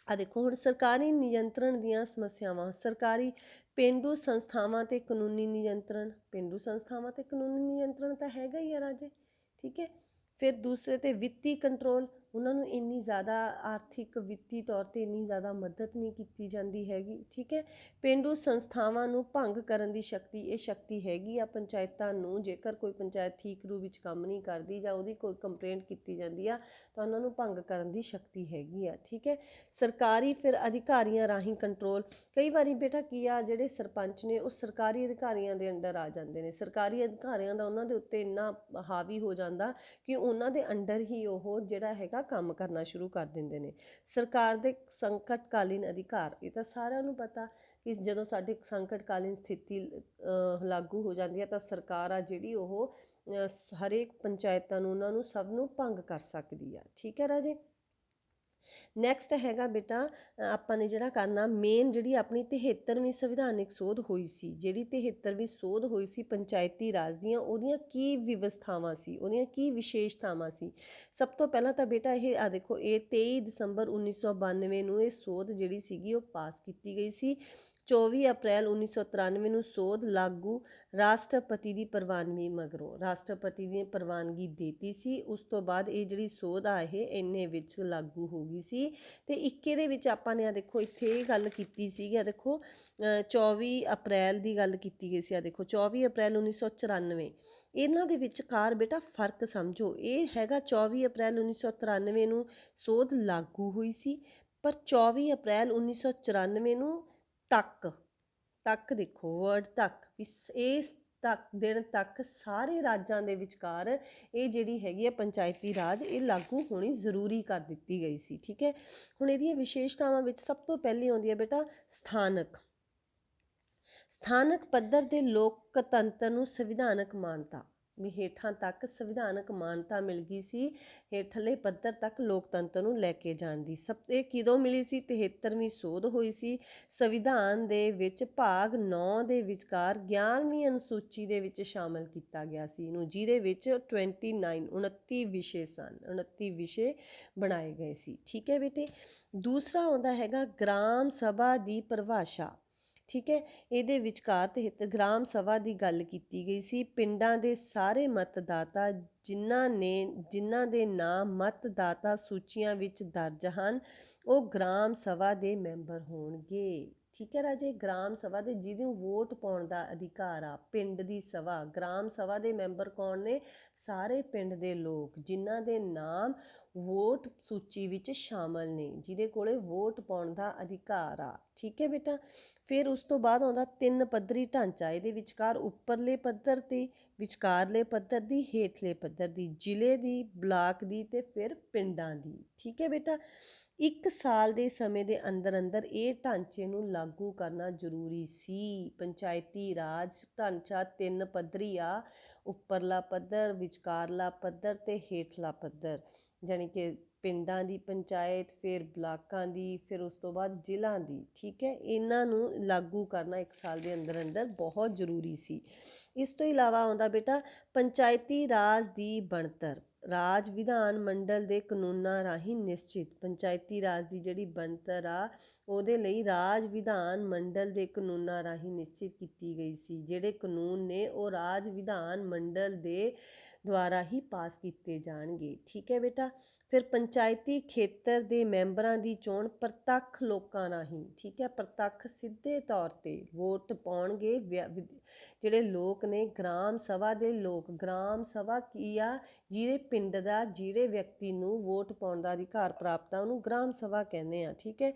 ਆ ਦੇਖੋ ਹੁਣ ਸਰਕਾਰੀ ਨਿਯੰਤਰਣ ਦੀਆਂ ਸਮੱਸਿਆਵਾਂ, ਸਰਕਾਰੀ ਪੇਂਡੂ ਸੰਸਥਾਵਾਂ ਤੇ ਕਾਨੂੰਨੀ ਨਿਯੰਤਰਣ, ਪੇਂਡੂ ਸੰਸਥਾਵਾਂ ਤੇ ਕਾਨੂੰਨੀ ਨਿਯੰਤਰਣ ਤਾਂ ਹੈਗਾ ਹੀ ਆ ਰਾਜੇ, ਠੀਕ ਹੈ। ਫਿਰ ਦੂਸਰੇ ਤੇ ਵਿੱਤੀ ਕੰਟਰੋਲ, ਉਹਨਾਂ ਨੂੰ ਇੰਨੀ ਜ਼ਿਆਦਾ ਆਰਥਿਕ ਵਿੱਤੀ ਤੌਰ ਤੇ ਇੰਨੀ ਜ਼ਿਆਦਾ ਮਦਦ ਨਹੀਂ ਕੀਤੀ ਜਾਂਦੀ ਹੈਗੀ, ਠੀਕ ਹੈ। ਪੇਂਡੂ ਸੰਸਥਾਵਾਂ ਨੂੰ ਭੰਗ ਕਰਨ ਦੀ ਸ਼ਕਤੀ, ਇਹ ਸ਼ਕਤੀ ਹੈਗੀ ਆ ਪੰਚਾਇਤਾਂ ਨੂੰ। ਜੇਕਰ ਕੋਈ ਪੰਚਾਇਤ ਠੀਕ ਰੂਪ ਵਿੱਚ ਕੰਮ ਨਹੀਂ ਕਰਦੀ ਜਾਂ ਉਹਦੀ ਕੋਈ ਕੰਪਲੇਂਟ ਕੀਤੀ ਜਾਂਦੀ ਆ ਤਾਂ ਉਹਨਾਂ ਨੂੰ ਭੰਗ ਕਰਨ ਦੀ ਸ਼ਕਤੀ ਹੈਗੀ ਆ, ਠੀਕ ਹੈ। ਸਰਕਾਰੀ ਫਿਰ ਅਧਿਕਾਰੀਆਂ ਰਾਹੀਂ ਕੰਟਰੋਲ, ਕਈ ਵਾਰੀ ਬੇਟਾ ਕੀ ਆ, ਜਿਹੜੇ ਸਰਪੰਚ ਨੇ ਉਹ ਸਰਕਾਰੀ ਅਧਿਕਾਰੀਆਂ ਦੇ ਅੰਡਰ ਆ ਜਾਂਦੇ ਨੇ, ਸਰਕਾਰੀ ਅਧਿਕਾਰੀਆਂ ਦਾ ਉਹਨਾਂ ਦੇ ਉੱਤੇ ਇੰਨਾ ਹਾਵੀ ਹੋ ਜਾਂਦਾ ਕਿ ਉਹਨਾਂ ਦੇ ਅੰਡਰ ਹੀ ਉਹ ਜਿਹੜਾ ਹੈਗਾ ਕੰਮ ਕਰਨਾ ਸ਼ੁਰੂ ਕਰ ਦਿੰਦੇ ਨੇ। ਸਰਕਾਰ ਦੇ ਸੰਕਟਕਾਲੀਨ ਅਧਿਕਾਰ, ਇਹ ਤਾਂ ਸਾਰਿਆਂ ਨੂੰ ਪਤਾ ਕਿ ਜਦੋਂ ਸਾਡੇ ਸੰਕਟਕਾਲੀਨ ਸਥਿਤੀ ਲਾਗੂ ਹੋ ਜਾਂਦੀ ਹੈ ਤਾਂ ਸਰਕਾਰ ਆ ਜਿਹੜੀ ਉਹ ਹਰੇਕ ਪੰਚਾਇਤਾਂ ਨੂੰ, ਉਹਨਾਂ ਨੂੰ ਸਭ ਨੂੰ ਭੰਗ ਕਰ ਸਕਦੀ ਆ, ਠੀਕ ਹੈ ਰਾਜੇ। ਨੈਕਸਟ ਹੈਗਾ ਬੇਟਾ ਆਪਾਂ ਨੇ ਜਿਹੜਾ ਕਰਨਾ ਮੇਨ, ਜਿਹੜੀ ਆਪਣੀ 73ਵੀਂ ਸੰਵਿਧਾਨਿਕ ਸੋਧ ਹੋਈ ਸੀ, ਜਿਹੜੀ 73ਵੀਂ ਸੋਧ ਹੋਈ ਸੀ ਪੰਚਾਇਤੀ ਰਾਜ ਦੀਆਂ, ਉਹਦੀਆਂ ਕੀ ਵਿਵਸਥਾਵਾਂ ਸੀ, ਉਹਦੀਆਂ ਕੀ ਵਿਸ਼ੇਸ਼ਤਾਵਾਂ ਸੀ। ਸਭ ਤੋਂ ਪਹਿਲਾਂ ਤਾਂ ਬੇਟਾ ਇਹ ਆ ਦੇਖੋ, ਇਹ 23 ਦਸੰਬਰ 1992 ਨੂੰ ਇਹ ਸੋਧ ਜਿਹੜੀ ਸੀਗੀ ਉਹ ਪਾਸ ਕੀਤੀ ਗਈ ਸੀ। 24 ਅਪ੍ਰੈਲ 1993 ਨੂੰ ਸੋਧ ਲਾਗੂ, ਰਾਸ਼ਟਰਪਤੀ ਦੀ ਪ੍ਰਵਾਨਗੀ ਮਗਰੋਂ, ਰਾਸ਼ਟਰਪਤੀ ਦੀ ਪ੍ਰਵਾਨਗੀ ਦੇਤੀ ਸੀ। ਉਸ ਤੋਂ ਬਾਅਦ ਇਹ ਜਿਹੜੀ ਸੋਧ ਆ ਇਹ ਇੰਨੇ ਵਿੱਚ ਲਾਗੂ ਹੋ ਗਈ ਸੀ। ਤੇ 21 ਦੇ ਵਿੱਚ ਆਪਾਂ ਨੇ ਆ ਦੇਖੋ ਇੱਥੇ ਇਹ ਗੱਲ ਕੀਤੀ ਸੀਗੀ, ਆ ਦੇਖੋ 24 ਅਪ੍ਰੈਲ ਦੀ ਗੱਲ ਕੀਤੀ ਗਈ ਸੀ, ਆ ਦੇਖੋ 24 ਅਪ੍ਰੈਲ 1994, ਇਹਨਾਂ ਦੇ ਵਿਚਕਾਰ ਬੇਟਾ ਫਰਕ ਸਮਝੋ। ਇਹ ਹੈਗਾ 24 ਅਪ੍ਰੈਲ 1993 ਨੂੰ ਸੋਧ ਲਾਗੂ ਹੋਈ ਸੀ, ਪਰ 24 ਅਪ੍ਰੈਲ 1994 ਨੂੰ ਤੱਕ ਦੇਖੋ ਵਰਡ ਤੱਕ, ਇਸ ਦਿਨ ਤੱਕ ਸਾਰੇ ਰਾਜਾਂ ਦੇ ਵਿਚਕਾਰ ਇਹ ਜਿਹੜੀ ਹੈਗੀ ਹੈ ਪੰਚਾਇਤੀ ਰਾਜ ਇਹ ਲਾਗੂ ਹੋਣੀ ਜ਼ਰੂਰੀ ਕਰ ਦਿੱਤੀ ਗਈ ਸੀ, ਠੀਕ ਹੈ। ਹੁਣ ਇਹਦੀਆਂ ਵਿਸ਼ੇਸ਼ਤਾਵਾਂ ਵਿੱਚ ਸਭ ਤੋਂ ਪਹਿਲੀ ਆਉਂਦੀ ਹੈ ਬੇਟਾ ਸਥਾਨਕ ਪੱਧਰ ਦੇ ਲੋਕਤੰਤਰ ਨੂੰ ਸੰਵਿਧਾਨਕ ਮਾਨਤਾ, ਵੀ ਹੇਠਾਂ ਤੱਕ ਸੰਵਿਧਾਨਕ ਮਾਨਤਾ ਮਿਲ ਗਈ ਸੀ, ਹੇਠਲੇ ਪੱਧਰ ਤੱਕ ਲੋਕਤੰਤਰ ਨੂੰ ਲੈ ਕੇ ਜਾਣ ਦੀ। ਇਹ ਕਿਦੋਂ ਮਿਲੀ ਸੀ, 73ਵੀਂ ਸੋਧ ਹੋਈ ਸੀ। ਸੰਵਿਧਾਨ ਦੇ ਵਿੱਚ ਭਾਗ 9 ਦੇ ਵਿਚਕਾਰ 11ਵੀਂ ਅਨੁਸੂਚੀ ਦੇ ਵਿੱਚ ਸ਼ਾਮਲ ਕੀਤਾ ਗਿਆ ਸੀ ਇਹਨੂੰ, ਜਿਹਦੇ ਵਿੱਚ 29 ਵਿਸ਼ੇ ਸਨ, 29 ਵਿਸ਼ੇ ਬਣਾਏ ਗਏ ਸੀ, ਠੀਕ ਹੈ ਬੇਟੇ। ਦੂਸਰਾ ਆਉਂਦਾ ਹੈਗਾ ਗ੍ਰਾਮ ਸਭਾ ਦੀ ਪਰਿਭਾਸ਼ਾ, ਠੀਕ ਹੈ। ਇਹਦੇ ਵਿਚਕਾਰ 73 ਗ੍ਰਾਮ ਸਭਾ ਦੀ ਗੱਲ ਕੀਤੀ ਗਈ ਸੀ। ਪਿੰਡਾਂ ਦੇ ਸਾਰੇ ਮਤਦਾਤਾ ਜਿਨ੍ਹਾਂ ਦੇ ਨਾਮ ਮਤਦਾਤਾ ਸੂਚੀਆਂ ਵਿੱਚ ਦਰਜ ਹਨ ਉਹ ਗ੍ਰਾਮ ਸਭਾ ਦੇ ਮੈਂਬਰ ਹੋਣਗੇ, ਠੀਕ ਹੈ ਰਾਜੇ। ਗ੍ਰਾਮ ਸਭਾ ਦੇ ਜਿਹਨੂੰ ਵੋਟ ਪਾਉਣ ਦਾ ਅਧਿਕਾਰ ਆ, ਪਿੰਡ ਦੀ ਸਭਾ, ਗ੍ਰਾਮ ਸਭਾ ਦੇ ਮੈਂਬਰ ਕੌਣ ਨੇ, ਸਾਰੇ ਪਿੰਡ ਦੇ ਲੋਕ ਜਿਨ੍ਹਾਂ ਦੇ ਨਾਮ ਵੋਟ ਸੂਚੀ ਵਿੱਚ ਸ਼ਾਮਲ ਨੇ, ਜਿਹਦੇ ਕੋਲੇ ਵੋਟ ਪਾਉਣ ਦਾ ਅਧਿਕਾਰ ਆ, ਠੀਕ ਹੈ ਬੇਟਾ। ਫਿਰ ਉਸ ਤੋਂ ਬਾਅਦ ਆਉਂਦਾ 3 ਪੱਧਰੀ ਢਾਂਚਾ, ਇਹਦੇ ਵਿਚਕਾਰ ਉੱਪਰਲੇ ਪੱਧਰ ਦੀ, ਵਿਚਕਾਰਲੇ ਪੱਧਰ ਦੀ, ਹੇਠਲੇ ਪੱਧਰ ਦੀ, ਜ਼ਿਲ੍ਹੇ ਦੀ, ਬਲਾਕ ਦੀ ਤੇ ਫਿਰ ਪਿੰਡਾਂ ਦੀ, ਠੀਕ ਹੈ ਬੇਟਾ। 1 ਸਾਲ ਦੇ ਸਮੇਂ ਦੇ ਅੰਦਰ ਇਹ ਢਾਂਚੇ ਨੂੰ ਲਾਗੂ ਕਰਨਾ ਜ਼ਰੂਰੀ ਸੀ। ਪੰਚਾਇਤੀ ਰਾਜ ਢਾਂਚਾ 3 ਪੱਧਰੀ ਆ, ਉੱਪਰਲਾ ਪੱਧਰ, ਵਿਚਕਾਰਲਾ ਪੱਧਰ ਤੇ ਹੇਠਲਾ ਪੱਧਰ, ਜਾਣੀ ਕਿ ਪਿੰਡਾਂ ਦੀ ਪੰਚਾਇਤ, ਫਿਰ ਬਲਾਕਾਂ ਦੀ, ਫਿਰ ਉਸ ਤੋਂ ਬਾਅਦ ਜ਼ਿਲ੍ਹਾ ਦੀ, ਠੀਕ ਹੈ। ਇਹਨਾਂ ਨੂੰ ਲਾਗੂ ਕਰਨਾ 1 ਸਾਲ ਦੇ ਅੰਦਰ ਬਹੁਤ ਜ਼ਰੂਰੀ ਸੀ। ਇਸ ਤੋਂ ਇਲਾਵਾ ਆਉਂਦਾ ਬੇਟਾ ਪੰਚਾਇਤੀ ਰਾਜ ਦੀ ਬਣਤਰ, ਰਾਜ ਵਿਧਾਨ ਮੰਡਲ ਦੇ ਕਾਨੂੰਨਾਂ ਰਾਹੀਂ ਨਿਸ਼ਚਿਤ, ਪੰਚਾਇਤੀ ਰਾਜ ਦੀ ਜਿਹੜੀ ਬਣਤਰ ਆ ਉਹਦੇ ਲਈ ਰਾਜ ਵਿਧਾਨ ਮੰਡਲ ਦੇ ਕਾਨੂੰਨਾਂ ਰਾਹੀਂ ਨਿਸ਼ਚਿਤ ਕੀਤੀ ਗਈ ਸੀ। ਜਿਹੜੇ ਕਾਨੂੰਨ ਨੇ ਉਹ ਰਾਜ ਵਿਧਾਨ ਮੰਡਲ ਦੇ ਦੁਆਰਾ ਹੀ ਪਾਸ ਕੀਤੇ ਜਾਣਗੇ। ਠੀਕ ਹੈ ਬੇਟਾ। ਫਿਰ ਪੰਚਾਇਤੀ ਖੇਤਰ ਦੇ ਮੈਂਬਰਾਂ ਦੀ ਚੋਣ ਪ੍ਰਤੱਖ ਲੋਕਾਂ ਰਾਹੀਂ, ਠੀਕ ਹੈ, ਪ੍ਰਤੱਖ ਸਿੱਧੇ ਤੌਰ ਤੇ ਵੋਟ ਪਾਉਣਗੇ ਜਿਹੜੇ ਲੋਕ ਨੇ, ਗ੍ਰਾਮ ਸਭਾ ਦੇ ਲੋਕ। ਗ੍ਰਾਮ ਸਭਾ ਕੀ ਆ? ਜਿਹਦੇ ਪਿੰਡ ਦਾ ਜਿਹੜੇ ਵਿਅਕਤੀ ਨੂੰ ਵੋਟ ਪਾਉਣ ਦਾ ਅਧਿਕਾਰ ਪ੍ਰਾਪਤ ਆ ਉਹਨੂੰ ਗ੍ਰਾਮ ਸਭਾ ਕਹਿੰਦੇ ਆ। ਠੀਕ ਹੈ।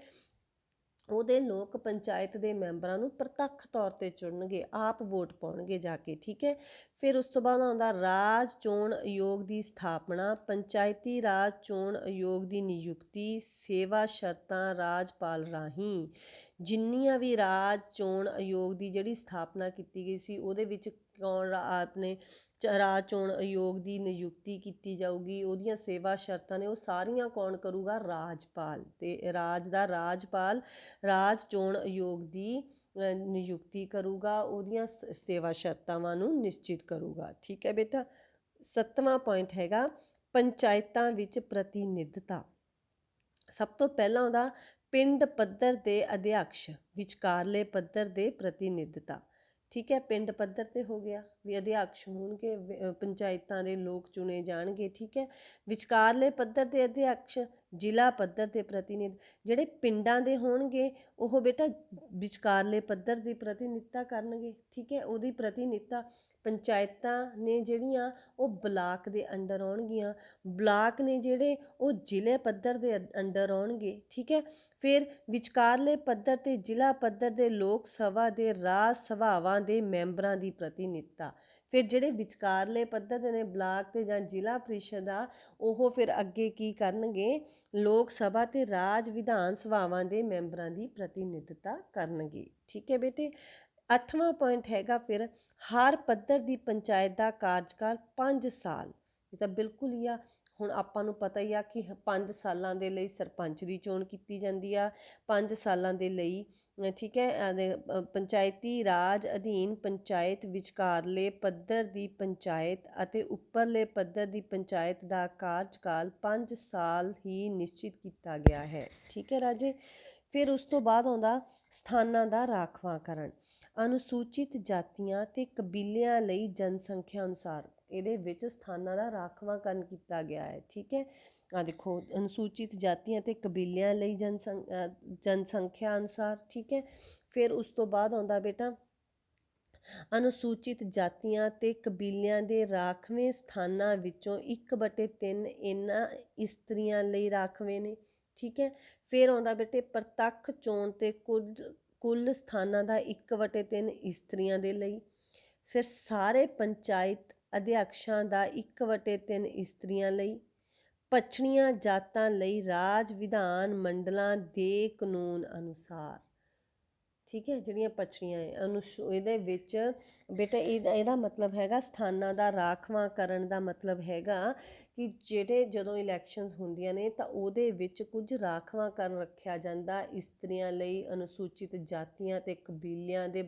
ਉਹਦੇ ਲੋਕ ਪੰਚਾਇਤ ਦੇ ਮੈਂਬਰਾਂ ਨੂੰ ਪ੍ਰਤੱਖ ਤੌਰ ਤੇ ਚੁਣਨਗੇ, ਆਪ ਵੋਟ ਪਾਉਣਗੇ ਜਾ ਕੇ। ਠੀਕ ਹੈ। ਫਿਰ ਉਸ ਤੋਂ ਬਾਅਦ ਆਉਂਦਾ ਰਾਜ ਚੋਣ ਆਯੋਗ ਦੀ ਸਥਾਪਨਾ। ਪੰਚਾਇਤੀ ਰਾਜ ਚੋਣ ਆਯੋਗ ਦੀ ਨਿਯੁਕਤੀ, ਸੇਵਾ ਸ਼ਰਤਾਂ ਰਾਜਪਾਲ ਰਾਹੀਂ। ਜਿੰਨੀਆਂ ਵੀ ਰਾਜ ਚੋਣ ਆਯੋਗ ਦੀ ਜਿਹੜੀ ਸਥਾਪਨਾ ਕੀਤੀ ਗਈ ਸੀ ਉਹਦੇ ਵਿੱਚ ਕੌਣ ਆਪਣੇ ਰਾਜ ਚੋਣ ਆਯੋਗ ਦੀ ਨਿਯੁਕਤੀ ਕੀਤੀ ਜਾਊਗੀ, ਉਹਦੀਆਂ ਸੇਵਾ ਸ਼ਰਤਾਂ ਨੇ ਉਹ ਸਾਰੀਆਂ ਕੌਣ ਕਰੂਗਾ? ਰਾਜਪਾਲ। ਤੇ ਰਾਜ ਦਾ ਰਾਜਪਾਲ ਰਾਜ ਚੋਣ ਆਯੋਗ ਦੀ ਨਿਯੁਕਤੀ ਕਰੂਗਾ, ਉਹਦੀਆਂ ਸੇਵਾ ਸ਼ਰਤਾਵਾਂ ਨੂੰ ਨਿਸ਼ਚਿਤ ਕਰੂਗਾ। ਠੀਕ ਹੈ ਬੇਟਾ। 7ਵਾਂ ਪੁਆਇੰਟ ਹੈਗਾ ਪੰਚਾਇਤਾਂ ਵਿੱਚ ਪ੍ਰਤੀਨਿਧਤਾ। ਸਭ ਤੋਂ ਪਹਿਲਾਂ ਆਉਂਦਾ ਪਿੰਡ ਪੱਧਰ ਦੇ ਅਧਿਆਕਸ਼, ਵਿਚਕਾਰਲੇ ਪੱਧਰ ਦੇ ਪ੍ਰਤੀਨਿਧਤਾ। ਠੀਕ ਹੈ। ਪਿੰਡ ਪੱਧਰ ਤੇ ਹੋ ਗਿਆ ਵੀ ਅਧਿਆਕਸ਼ ਹੋਣਗੇ, ਪੰਚਾਇਤਾਂ ਦੇ ਲੋਕ ਚੁਣੇ ਜਾਣਗੇ। ਠੀਕ ਹੈ। ਵਿਚਕਾਰਲੇ ਪੱਧਰ ਦੇ ਅਧਿਆਕਸ਼, ਜ਼ਿਲ੍ਹਾ ਪੱਧਰ ਦੇ ਪ੍ਰਤੀਨਿਧ। ਜਿਹੜੇ ਪਿੰਡਾਂ ਦੇ ਹੋਣਗੇ ਉਹ ਬੇਟਾ ਵਿਚਕਾਰਲੇ ਪੱਧਰ ਦੀ ਪ੍ਰਤੀਨਿਧਤਾ ਕਰਨਗੇ। ਠੀਕ ਹੈ। ਉਹਦੀ ਪ੍ਰਤੀਨਿਧਤਾ ਪੰਚਾਇਤਾਂ ਨੇ ਜਿਹੜੀਆਂ ਉਹ ਬਲਾਕ ਦੇ ਅੰਡਰ ਆਉਣਗੀਆਂ, ਬਲਾਕ ਨੇ ਜਿਹੜੇ ਉਹ ਜ਼ਿਲ੍ਹੇ ਪੱਧਰ ਦੇ ਅੰਡਰ ਆਉਣਗੇ। ਠੀਕ ਹੈ। ਫਿਰ ਵਿਚਕਾਰਲੇ ਪੱਧਰ ਤੇ ਜ਼ਿਲ੍ਹਾ ਪੱਧਰ ਦੇ ਲੋਕ ਸਭਾ ਦੇ ਰਾਜ ਸਭਾਵਾਂ ਦੇ ਮੈਂਬਰਾਂ ਦੀ ਪ੍ਰਤੀਨਿਧਤਾ। ਫਿਰ ਜਿਹੜੇ ਵਿਚਕਾਰਲੇ ਪੱਧਰ ਦੇ ਨੇ ਬਲਾਕ ਤੇ ਜਾਂ ਜ਼ਿਲ੍ਹਾ ਪ੍ਰੀਸ਼ਦ ਆ, ਉਹ ਫਿਰ ਅੱਗੇ ਕੀ ਕਰਨਗੇ? ਲੋਕ ਸਭਾ ਤੇ ਰਾਜ ਵਿਧਾਨ ਸਭਾਵਾਂ ਦੇ ਮੈਂਬਰਾਂ ਦੀ ਪ੍ਰਤੀਨਿਧਤਾ ਕਰਨਗੇ। ਠੀਕ ਹੈ ਬੇਟੇ। 8ਵਾਂ ਪੁਆਇੰਟ ਹੈਗਾ ਫਿਰ ਹਰ ਪੱਧਰ ਦੀ ਪੰਚਾਇਤ ਦਾ ਕਾਰਜਕਾਲ 5 ਸਾਲ। ਇਹ ਤਾਂ ਬਿਲਕੁਲ ਹੀ ਆ, ਹੁਣ ਆਪਾਂ ਨੂੰ ਪਤਾ ਹੀ ਆ ਕਿ 5 ਸਾਲਾਂ ਦੇ ਲਈ ਸਰਪੰਚ ਦੀ ਚੋਣ ਕੀਤੀ ਜਾਂਦੀ ਆ, 5 ਸਾਲਾਂ ਦੇ ਲਈ। ਠੀਕ ਹੈ। ਪੰਚਾਇਤੀ ਰਾਜ ਅਧੀਨ ਪੰਚਾਇਤ, ਵਿਚਕਾਰਲੇ ਪੱਧਰ ਦੀ ਪੰਚਾਇਤ ਅਤੇ ਉੱਪਰਲੇ ਪੱਧਰ ਦੀ ਪੰਚਾਇਤ ਦਾ ਕਾਰਜਕਾਲ 5 ਸਾਲ ਹੀ ਨਿਸ਼ਚਿਤ ਕੀਤਾ ਗਿਆ ਹੈ। ਠੀਕ ਹੈ ਰਾਜੇ। ਫਿਰ ਉਸ ਤੋਂ ਬਾਅਦ ਆਉਂਦਾ ਸਥਾਨਾਂ ਦਾ ਰਾਖਵਾਂਕਰਨ। ਅਨੁਸੂਚਿਤ ਜਾਤੀਆਂ ਤੇ ਕਬੀਲਿਆਂ ਲਈ ਜਨਸੰਖਿਆ ਅਨੁਸਾਰ ਇਹਦੇ ਵਿੱਚ ਸਥਾਨਾਂ ਦਾ ਰਾਖਵਾਂਕਰਨ ਕੀਤਾ ਗਿਆ ਹੈ। ਠੀਕ ਹੈ। ਆ ਦੇਖੋ, ਅਨੁਸੂਚਿਤ ਜਾਤੀਆਂ ਤੇ ਕਬੀਲਿਆਂ ਲਈ ਜਨਸੰਖਿਆ ਅਨੁਸਾਰ। ਠੀਕ ਹੈ। ਫਿਰ ਉਸ ਤੋਂ ਬਾਅਦ ਆਉਂਦਾ ਬੇਟਾ ਅਨੁਸੂਚਿਤ ਜਾਤੀਆਂ ਤੇ ਕਬੀਲਿਆਂ ਦੇ ਰਾਖਵੇਂ ਸਥਾਨਾਂ ਵਿੱਚੋਂ 1/3 ਇਹਨਾਂ ਇਸਤਰੀਆਂ ਲਈ ਰਾਖਵੇਂ ਨੇ। ਠੀਕ ਹੈ। ਫਿਰ ਆਉਂਦਾ ਬੇਟੇ ਪ੍ਰਤੱਖ ਚੋਣ ਤੇ ਕੁੱਲ ਸਥਾਨਾਂ ਦਾ 1/3 ਇਸਤਰੀਆਂ ਦੇ ਲਈ। ਫਿਰ ਸਾਰੇ ਪੰਚਾਇਤ ਅਧਿਆਕਸ਼ਾਂ ਦਾ 1/3 ਇਸਤਰੀਆਂ ਲਈ। ਪਛੜੀਆਂ ਜਾਤਾਂ ਲਈ ਰਾਜ ਵਿਧਾਨ ਮੰਡਲਾਂ ਦੇ ਕਾਨੂੰਨ ਅਨੁਸਾਰ। ਠੀਕ ਹੈ। ਜਿਹੜੀਆਂ ਪਛੜੀਆਂ ਇਹਦੇ ਵਿੱਚ ਬੇਟਾ ਇਹਦਾ ਮਤਲਬ ਹੈਗਾ ਸਥਾਨਾਂ ਦਾ ਰਾਖਵਾਂਕਰਨ ਦਾ ਮਤਲਬ ਹੈਗਾ ਕਿ ਜਿਹੜੇ ਜਦੋਂ ਇਲੈਕਸ਼ਨਸ ਹੁੰਦੀਆਂ ਨੇ ਤਾਂ ਉਹਦੇ ਵਿੱਚ ਕੁਝ ਰਾਖਵਾਂਕਰਨ ਰੱਖਿਆ ਜਾਂਦਾ ਇਸਤਰੀਆਂ ਲਈ, ਅਨੁਸੂਚਿਤ ਜਾਤੀਆਂ ਤੇ ਕਬੀਲਿਆਂ ਦੇ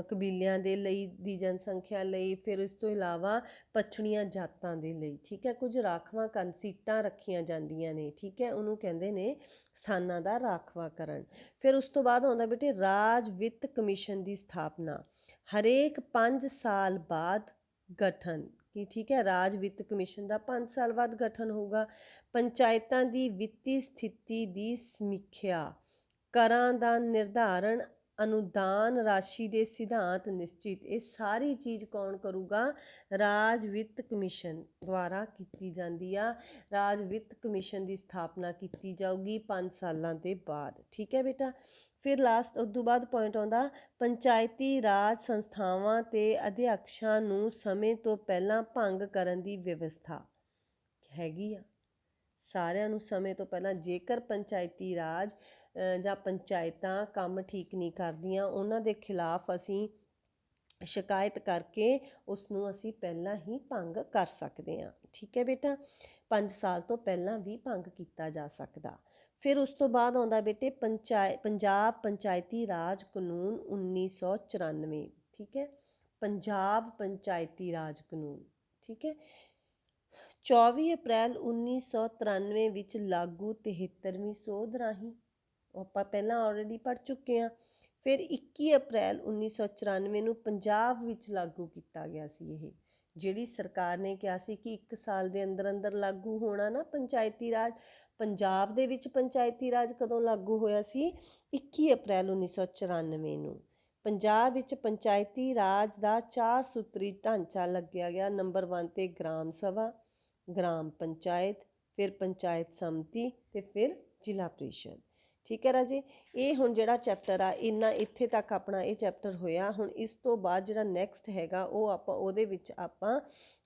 ਕਬੀਲਿਆਂ ਦੇ ਲਈ ਦੀ ਜਨਸੰਖਿਆ ਲਈ, ਫਿਰ ਇਸ ਤੋਂ ਇਲਾਵਾ ਪਛੜੀਆਂ ਜਾਤਾਂ ਦੇ ਲਈ। ਠੀਕ ਹੈ। ਕੁਝ ਰਾਖਵਾਂਕਰਨ ਸੀਟਾਂ ਰੱਖੀਆਂ ਜਾਂਦੀਆਂ ਨੇ। ਠੀਕ ਹੈ। ਉਹਨੂੰ ਕਹਿੰਦੇ ਨੇ ਸਥਾਨਾਂ ਦਾ ਰਾਖਵਾਂਕਰਨ। ਫਿਰ ਉਸ ਤੋਂ ਬਾਅਦ ਆਉਂਦਾ ਬੇਟੇ ਰਾਜ ਵਿੱਤ ਕਮਿਸ਼ਨ ਦੀ ਸਥਾਪਨਾ। ਹਰੇਕ 5 ਸਾਲ ਬਾਅਦ ਗਠਨ ਕੀ। ਠੀਕ ਹੈ। ਰਾਜ ਵਿੱਤ ਕਮਿਸ਼ਨ ਦਾ 5 ਸਾਲ ਬਾਅਦ ਗਠਨ ਹੋਊਗਾ। ਪੰਚਾਇਤਾਂ ਦੀ ਵਿੱਤੀ ਸਥਿਤੀ ਦੀ ਸਮੀਖਿਆ, ਕਰਾਂ ਦਾ ਨਿਰਧਾਰਨ, ਅਨੁਦਾਨ ਰਾਸ਼ੀ ਦੇ ਸਿਧਾਂਤ ਨਿਸ਼ਚਿਤ। ਇਹ ਸਾਰੀ ਚੀਜ਼ ਕੌਣ ਕਰੂਗਾ? ਰਾਜ ਵਿੱਤ ਕਮਿਸ਼ਨ ਦੁਆਰਾ ਕੀਤੀ ਜਾਂਦੀ ਆ। ਰਾਜ ਵਿੱਤ ਕਮਿਸ਼ਨ ਦੀ ਸਥਾਪਨਾ ਕੀਤੀ ਜਾਊਗੀ 5 ਸਾਲਾਂ ਦੇ ਬਾਅਦ। ਠੀਕ ਹੈ ਬੇਟਾ। ਫਿਰ ਲਾਸਟ ਉਸ ਤੋਂ ਬਾਅਦ ਪੁਆਇੰਟ ਆਉਂਦਾ ਪੰਚਾਇਤੀ ਰਾਜ ਸੰਸਥਾਵਾਂ ਤੇ ਅਧਿਆਕਸ਼ਾਂ ਨੂੰ ਸਮੇਂ ਤੋਂ ਪਹਿਲਾਂ ਭੰਗ ਕਰਨ ਦੀ ਵਿਵਸਥਾ ਹੈਗੀ ਆ। ਸਾਰਿਆਂ ਨੂੰ ਸਮੇਂ ਤੋਂ ਪਹਿਲਾਂ, ਜੇਕਰ ਪੰਚਾਇਤੀ ਰਾਜ ਜਾਂ ਪੰਚਾਇਤਾਂ ਕੰਮ ਠੀਕ ਨਹੀਂ ਕਰਦੀਆਂ ਉਹਨਾਂ ਦੇ ਖਿਲਾਫ ਅਸੀਂ ਸ਼ਿਕਾਇਤ ਕਰਕੇ ਉਸ ਨੂੰ ਅਸੀਂ ਪਹਿਲਾਂ ਹੀ ਭੰਗ ਕਰ ਸਕਦੇ ਹਾਂ। ਠੀਕ ਹੈ ਬੇਟਾ। 5 ਸਾਲ ਤੋਂ ਪਹਿਲਾਂ ਵੀ ਭੰਗ ਕੀਤਾ ਜਾ ਸਕਦਾ। ਫਿਰ ਉਸ ਤੋਂ ਬਾਅਦ ਆਉਂਦਾ ਬੇਟੇ ਪੰਜਾਬ ਪੰਚਾਇਤੀ ਰਾਜ ਕਾਨੂੰਨ 1994। ਠੀਕ ਹੈ। ਪੰਜਾਬ ਪੰਚਾਇਤੀ ਰਾਜ ਕਾਨੂੰਨ। ਠੀਕ ਹੈ। 24 ਅਪ੍ਰੈਲ 1993 ਵਿੱਚ ਲਾਗੂ 73ਵੀਂ ਸੋਧ ਰਾਹੀਂ, ਆਪਾਂ ਪਹਿਲਾਂ ਆਲਰੇਡੀ ਪੜ੍ਹ ਚੁੱਕੇ ਹਾਂ। ਫਿਰ 21 ਅਪ੍ਰੈਲ 1994 ਨੂੰ ਪੰਜਾਬ ਵਿੱਚ ਲਾਗੂ ਕੀਤਾ ਗਿਆ ਸੀ ਇਹ। ਜਿਹੜੀ ਸਰਕਾਰ ਨੇ ਕਿਹਾ ਸੀ ਕਿ 1 ਸਾਲ ਦੇ ਅੰਦਰ ਅੰਦਰ ਲਾਗੂ ਹੋਣਾ ਨਾ ਪੰਚਾਇਤੀ ਰਾਜ। ਪੰਜਾਬ ਦੇ ਵਿੱਚ ਪੰਚਾਇਤੀ ਰਾਜ ਕਦੋਂ ਲਾਗੂ ਹੋਇਆ ਸੀ? 21 ਅਪ੍ਰੈਲ 1994 ਨੂੰ। ਪੰਜਾਬ ਵਿੱਚ ਪੰਚਾਇਤੀ ਰਾਜ ਦਾ 4 ਸੂਤਰੀ ਢਾਂਚਾ ਲੱਗਿਆ ਗਿਆ। ਨੰਬਰ 1 ਤੇ ਗ੍ਰਾਮ ਸਭਾ, ਗ੍ਰਾਮ ਪੰਚਾਇਤ, ਫਿਰ ਪੰਚਾਇਤ ਸਮਿਤੀ ਤੇ ਫਿਰ ਜ਼ਿਲ੍ਹਾ ਪ੍ਰੀਸ਼ਦ। ਠੀਕ ਹੈ ਰਾਜੇ, ਇਹ ਹੁਣ ਜਿਹੜਾ ਚੈਪਟਰ ਆ ਇੰਨਾ ਇੱਥੇ ਤੱਕ ਆਪਣਾ ਇਹ ਚੈਪਟਰ ਹੋਇਆ। ਹੁਣ ਇਸ ਤੋਂ ਬਾਅਦ ਜਿਹੜਾ ਨੈਕਸਟ ਹੈਗਾ ਉਹ ਆਪਾਂ ਉਹਦੇ ਵਿੱਚ ਆਪਾਂ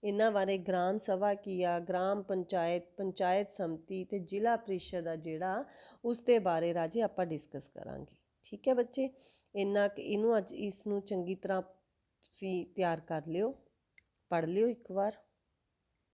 ਇਹਨਾਂ ਬਾਰੇ ਗ੍ਰਾਮ ਸਭਾ ਕੀ ਆ, ਗ੍ਰਾਮ ਪੰਚਾਇਤ, ਪੰਚਾਇਤ ਸਮਿਤੀ ਤੇ ਜ਼ਿਲ੍ਹਾ ਪ੍ਰੀਸ਼ਦ ਆ ਜਿਹੜਾ, ਉਸ ਦੇ ਬਾਰੇ ਰਾਜੇ ਆਪਾਂ ਡਿਸਕਸ ਕਰਾਂਗੇ। ਠੀਕ ਹੈ ਬੱਚੇ, ਇੰਨਾ ਇਹਨੂੰ ਅੱਜ ਇਸ ਨੂੰ ਚੰਗੀ ਤਰ੍ਹਾਂ ਤੁਸੀਂ ਤਿਆਰ ਕਰ ਲਿਓ, ਪੜ੍ਹ ਲਿਓ ਇੱਕ ਵਾਰ।